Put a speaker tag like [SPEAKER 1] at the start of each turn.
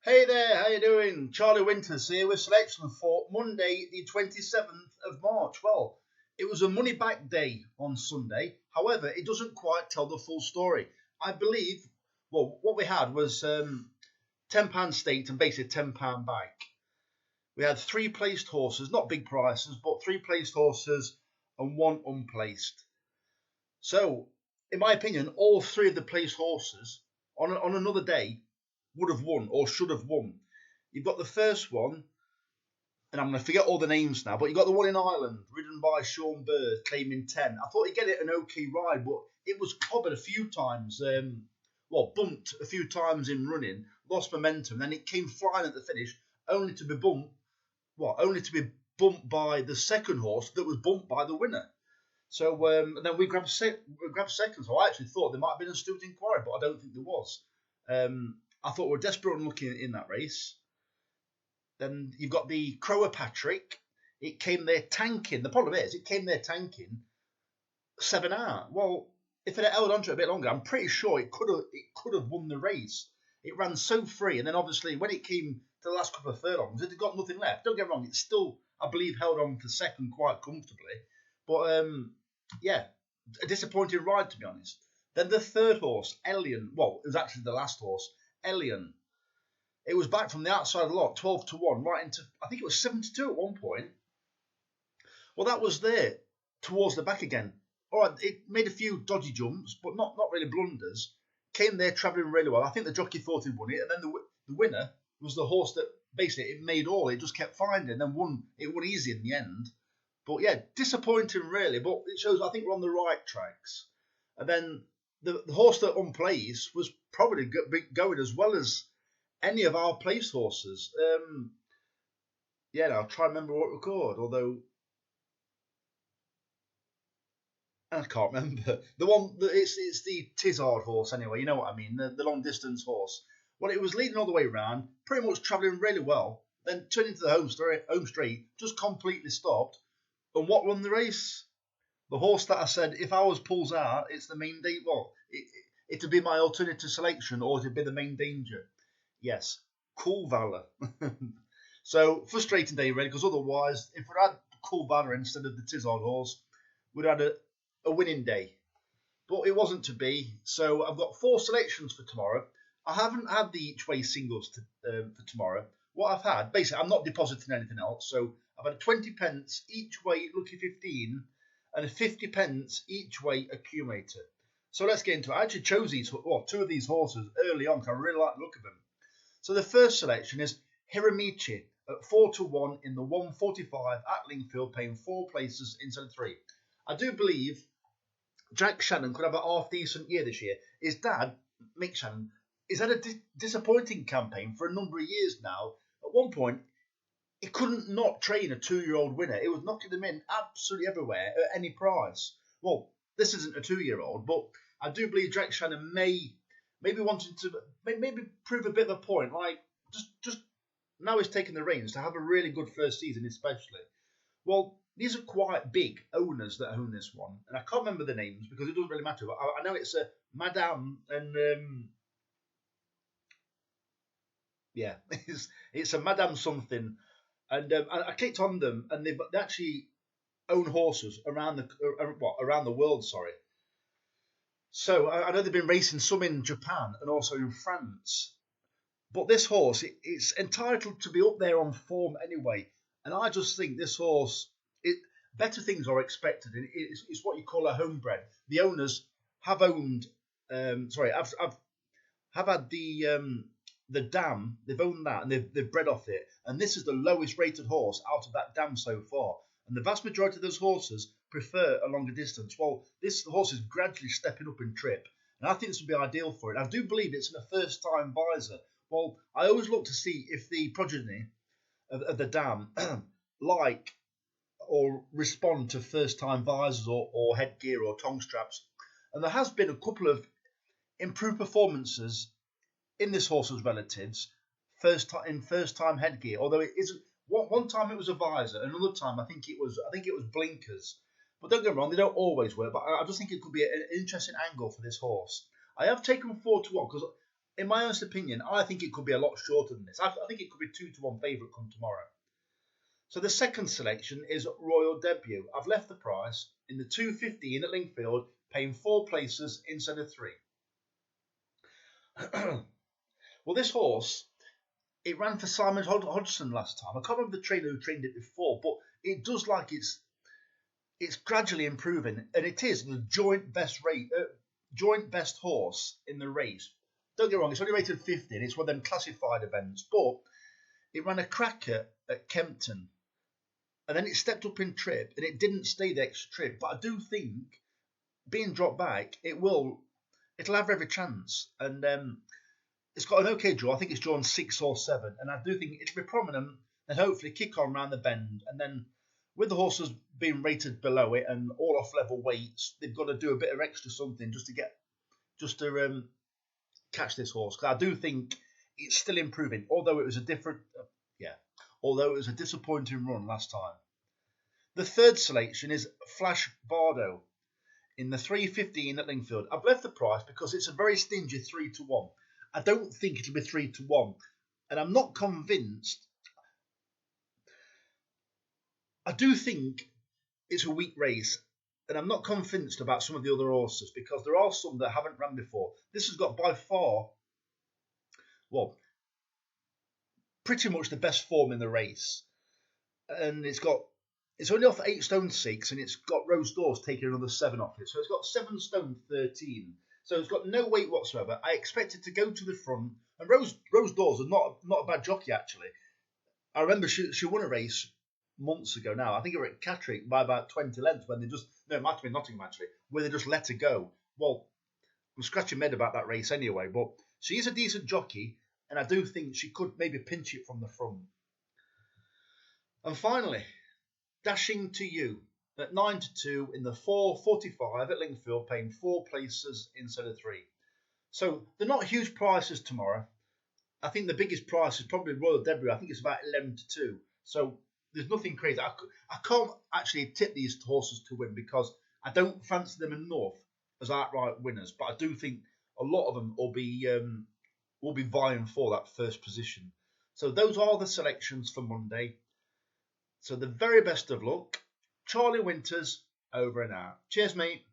[SPEAKER 1] Hey there, how you doing? Charlie Winters here with selection for Monday, the 27th of March. Well, it was a money back day on Sunday. However, it doesn't quite tell the full story. I believe, what we had was £10 staked and basically £10 back. We had three placed horses, not big prices, but three placed horses and one unplaced. So, in my opinion, all three of the placed horses on another day would have won or should have won. You've got the first one, and I'm going to forget all the names now, but you've got the one in Ireland, ridden by Sean Bird, claiming 10. I thought he'd get it an okay ride, but it was clobbered a few times, bumped a few times in running, lost momentum, then it came flying at the finish, only to be bumped by the second horse that was bumped by the winner. So and then we grabbed second. So I actually thought there might have been a stupid inquiry, but I don't think there was. I thought we were desperate and looking in that race. Then you've got the Crower Patrick. It came there tanking. The problem is, it came there tanking 7 out. Well, if it had held on to it a bit longer, I'm pretty sure it could have won the race. It ran so free, and then obviously when it came to the last couple of furlongs, it had got nothing left. Don't get me wrong, it still, I believe, held on for second quite comfortably. But a disappointing ride, to be honest. Then the third horse, Elian. Well, it was actually the last horse, Elian. It was back from the outside of the lot, 12-1, right into, I think it was 7-2 at one point. Well, that was there towards the back again. All right, it made a few dodgy jumps, but not really blunders. Came there travelling really well. I think the jockey thought he'd won it, and then the winner was the horse that basically it made all. It just kept finding, and then won. It won easy in the end. But yeah, disappointing really. But it shows I think we're on the right tracks. And then the horse that unplaced was probably going as well as any of our placed horses. I'll try and remember what we called, although I can't remember. The one, it's the Tizard horse anyway, you know what I mean, the long distance horse. Well, it was leading all the way around, pretty much travelling really well, then turned into the home straight, just completely stopped. And what won the race? The horse that I said, if ours pulls out, it's the main danger. Well, it'd be my alternative selection, or it'd be the main danger. Yes, Cool Valor. So, frustrating day, really, because otherwise, if we'd had Cool Valor instead of the Tizard horse, we'd had a winning day. But it wasn't to be, so I've got 4 selections for tomorrow. I haven't had the each-way singles for tomorrow. What I've had, basically, I'm not depositing anything else, so I've had a 20p each way Lucky 15 and a 50p each way accumulator. So let's get into it. I actually chose two of these horses early on because I really like the look of them. So the first selection is Hiramichi at 4-1 in the 145 at Lingfield, paying 4 places instead of 3. I do believe Jack Shannon could have a half-decent year this year. His dad, Mick Shannon, has had a disappointing campaign for a number of years now. At one point, he couldn't not train a 2-year-old winner. It was knocking them in absolutely everywhere at any price. Well, this isn't a 2-year-old, but I do believe Jack Shannon maybe wanting to maybe prove a bit of a point. Like, just now he's taking the reins to have a really good first season, especially. Well, these are quite big owners that own this one, and I can't remember the names because it doesn't really matter. But I know it's a Madame and it's a Madame something, and I clicked on them, and they actually own horses around the world. Sorry. So I know they've been racing some in Japan and also in France, but this horse it's entitled to be up there on form anyway, and I just think this horse. Better things are expected. It's what you call a homebred. The owners have owned. Have had the dam. They've owned that and they've bred off it. And this is the lowest rated horse out of that dam so far. And the vast majority of those horses prefer a longer distance. Well, this horse is gradually stepping up in trip, and I think this would be ideal for it. I do believe it's in a first-time visor. Well, I always look to see if the progeny of the dam like or respond to first-time visors or headgear or tongue straps. And there has been a couple of improved performances in this horse's relatives first-time headgear. Although it isn't. One time it was a visor, another time I think it was blinkers. But don't get me wrong, they don't always work. But I just think it could be an interesting angle for this horse. I have taken 4-1 because in my honest opinion, I think it could be a lot shorter than this. I think it could be 2-1 favourite come tomorrow. So the second selection is Royal Debut. I've left the price in the 2.15 at Lingfield, paying 4 places instead of 3. Well, this horse, it ran for Simon Hodgson last time. I can't remember the trainer who trained it before, but it does like it's gradually improving, and it is the joint best horse in the race. Don't get me wrong, it's only rated 50, and it's one of them classified events, but it ran a cracker at Kempton, and then it stepped up in trip, and it didn't stay the extra trip. But I do think, being dropped back, it'll have every chance, and it's got an okay draw. I think it's drawn 6 or 7, and I do think it'll be prominent and hopefully kick on round the bend. And then with the horses being rated below it and all off level weights, they've got to do a bit of extra something just to catch this horse. Because I do think it's still improving, although it was a disappointing run last time. The third selection is Flash Bardo in the 3.15 at Lingfield. I've left the price because it's a very stingy 3-1. I don't think it'll be 3-1, and I'm not convinced. I do think it's a weak race, and I'm not convinced about some of the other horses because there are some that haven't run before. This has got by far, pretty much the best form in the race, and it's only off 8 stone 6, and it's got Rose Dawes taking another 7 off it, so it's got 7 stone 13. So it's got no weight whatsoever. I expect it to go to the front. And Rose Dawes is not a bad jockey, actually. I remember she won a race months ago now. I think it was at Catterick by about 20 lengths when it might have been Nottingham, actually, where they just let her go. Well, I'm scratching my head about that race anyway, but she is a decent jockey, and I do think she could maybe pinch it from the front. And finally, Dashing to You at 9-2 in the 4.45 at Lingfield, paying 4 places instead of 3. So they're not huge prices tomorrow. I think the biggest price is probably Royal Debut. I think it's about 11-2. So there's nothing crazy. I can't actually tip these horses to win because I don't fancy them enough as outright winners. But I do think a lot of them will be vying for that first position. So those are the selections for Monday. So the very best of luck. Charlie Winters, over and out. Cheers, mate.